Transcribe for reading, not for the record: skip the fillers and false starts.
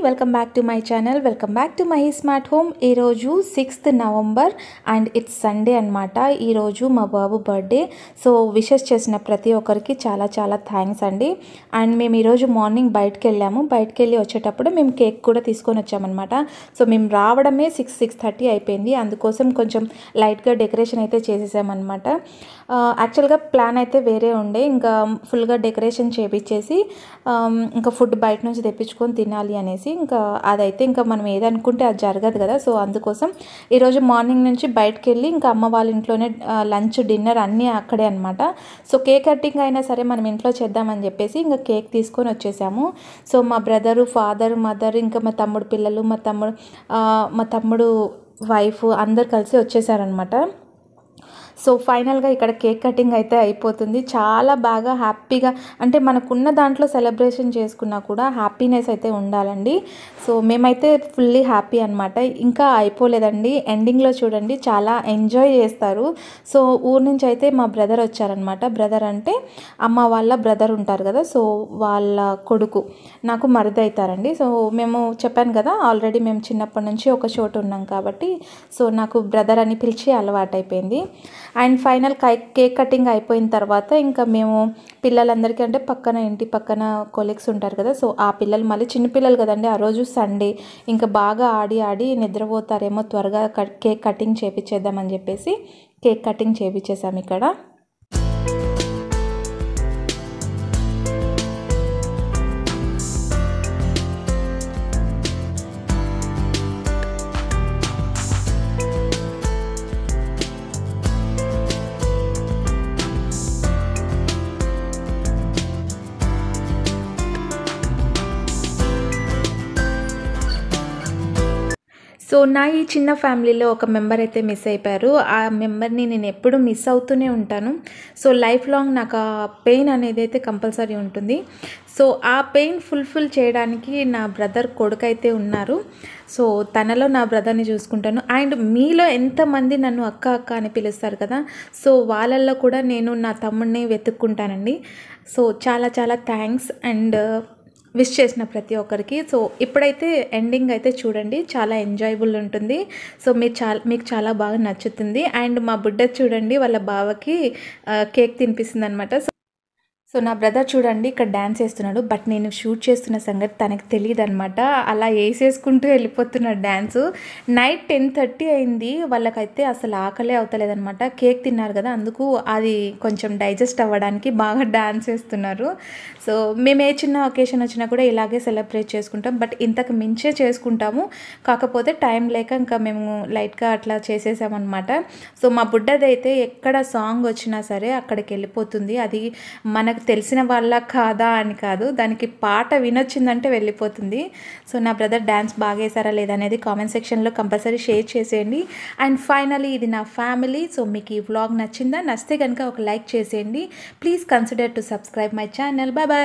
Welcome back to my channel, welcome back to my smart home. ఈరోజు 6th November and it's Sunday అనమాట. ఈరోజు మా బాబు birthday. So wishes చేసిన ప్రతి ఒక్కరికి చాలా చాలా థ్యాంక్స్ అండి. అండ్ మేము ఈరోజు మార్నింగ్ బయటకు వెళ్ళాము. బయటకు వెళ్ళి వచ్చేటప్పుడు మేము కేక్ కూడా తీసుకొని వచ్చామన్నమాట. సో మేము రావడమే 6:30 అయిపోయింది. అందుకోసం కొంచెం లైట్గా డెకరేషన్ అయితే చేసేసామన్నమాట. యాక్చువల్గా ప్లాన్ అయితే వేరే ఉండే, ఇంకా ఫుల్గా డెకరేషన్ చేపించేసి ఇంకా ఫుడ్ బయట నుంచి తెప్పించుకొని తినాలి అనేసి. ఇంకా అదైతే ఇంకా మనం ఏదనుకుంటే అది జరగదు కదా. సో అందుకోసం ఈరోజు మార్నింగ్ నుంచి బయటకు వెళ్ళి ఇంకా అమ్మ వాళ్ళ ఇంట్లోనే లంచ్ డిన్నర్ అన్నీ అక్కడే అనమాట. సో కేక్ కటింగ్ అయినా సరే మనం ఇంట్లో చేద్దామని చెప్పేసి ఇంకా కేక్ తీసుకొని వచ్చేసాము. సో మా బ్రదరు, ఫాదర్, మదర్, ఇంకా మా తమ్ముడు పిల్లలు, మా తమ్ముడు వైఫ్ అందరు కలిసి వచ్చేసారనమాట. సో ఫైనల్గా ఇక్కడ కేక్ కటింగ్ అయితే అయిపోతుంది. చాలా బాగా హ్యాపీగా, అంటే మనకున్న దాంట్లో సెలబ్రేషన్ చేసుకున్నా కూడా హ్యాపీనెస్ అయితే ఉండాలండి. సో మేమైతే ఫుల్లీ హ్యాపీ అనమాట. ఇంకా అయిపోలేదండి, ఎండింగ్లో చూడండి చాలా ఎంజాయ్ చేస్తారు. సో ఊరు నుంచి అయితే మా బ్రదర్ వచ్చారనమాట. బ్రదర్ అంటే అమ్మ వాళ్ళ బ్రదర్ ఉంటారు కదా, సో వాళ్ళ కొడుకు నాకు మరిది అవుతారండి. సో మేము చెప్పాను కదా ఆల్రెడీ, మేము చిన్నప్పటి నుంచి ఒక చోటు ఉన్నాం కాబట్టి సో నాకు బ్రదర్ అని పిలిచి అలవాటైపోయింది. అండ్ ఫైనల్ కేక్ కటింగ్ అయిపోయిన తర్వాత ఇంకా మేము పిల్లలందరికీ, అంటే ఇంటి పక్కన కొలీగ్స్ ఉంటారు కదా, సో ఆ పిల్లలు మళ్ళీ చిన్నపిల్లలు కదండి, ఆ రోజు సండే ఇంకా బాగా ఆడి నిద్రపోతారేమో, త్వరగా కేక్ కటింగ్ చేపించేద్దామని చెప్పేసి కేక్ కటింగ్ చేపించేసాము ఇక్కడ. సో నా ఈ చిన్న ఫ్యామిలీలో ఒక మెంబర్ అయితే మిస్ అయిపోయారు. ఆ మెంబర్ని నేను ఎప్పుడు మిస్ అవుతూనే ఉంటాను. సో లైఫ్ లాంగ్ నాకు ఆ పెయిన్ అనేది అయితే కంపల్సరీ ఉంటుంది. సో ఆ పెయిన్ ఫుల్ఫిల్ చేయడానికి నా బ్రదర్ కొడుకు అయితే ఉన్నారు. సో తనలో నా బ్రదర్ని చూసుకుంటాను. అండ్ మీలో ఎంతమంది నన్ను అక్క అక్క అని పిలుస్తారు కదా, సో వాళ్ళల్లో కూడా నేను నా తమ్ముడిని వెతుక్కుంటానండి. సో చాలా చాలా థ్యాంక్స్ అండ్ విష్ చేసిన ప్రతి ఒక్కరికి. సో ఇప్పుడైతే ఎండింగ్ అయితే చూడండి, చాలా ఎంజాయబుల్ ఉంటుంది. సో మీకు చాలా బాగా నచ్చుతుంది. అండ్ మా బుడ్డ చూడండి వాళ్ళ బావకి కేక్ తినిపిస్తుంది అనమాట. సో నా బ్రదర్ చూడండి ఇక్కడ డ్యాన్స్ వేస్తున్నాడు, బట్ నేను షూట్ చేస్తున్న సంగతి తనకు తెలియదు అనమాట. అలా వేసేసుకుంటూ వెళ్ళిపోతున్నాడు డ్యాన్సు. నైట్ 10:30 అయింది. వాళ్ళకైతే అసలు ఆకలే అవుతలేదనమాట. కేక్ తిన్నారు కదా, అందుకు అది కొంచెం డైజెస్ట్ అవ్వడానికి బాగా డ్యాన్స్ వేస్తున్నారు. సో మేము ఏ చిన్న ఒకేషన్ వచ్చినా కూడా ఇలాగే సెలబ్రేట్ చేసుకుంటాం, బట్ ఇంతకు మించే చేసుకుంటాము. కాకపోతే టైం లేక ఇంకా మేము లైట్గా అట్లా చేసేసామన్నమాట. సో మా బుడ్డదైతే ఎక్కడ సాంగ్ వచ్చినా సరే అక్కడికి వెళ్ళిపోతుంది. అది మనకు తెలిసిన వాళ్ళ కాదా అని కాదు, దానికి పాట వినొచ్చిందంటే వెళ్ళిపోతుంది. సో నా బ్రదర్ డ్యాన్స్ బాగా వేసారా లేదా అనేది కామెంట్ సెక్షన్లో కంపల్సరీ షేర్ చేసేయండి. అండ్ ఫైనలీ ఇది నా ఫ్యామిలీ. సో మీకు ఈ వ్లాగ్ నచ్చిందా? నచ్చితే కనుక ఒక లైక్ చేసేయండి. Please consider to subscribe my channel. Bye bye.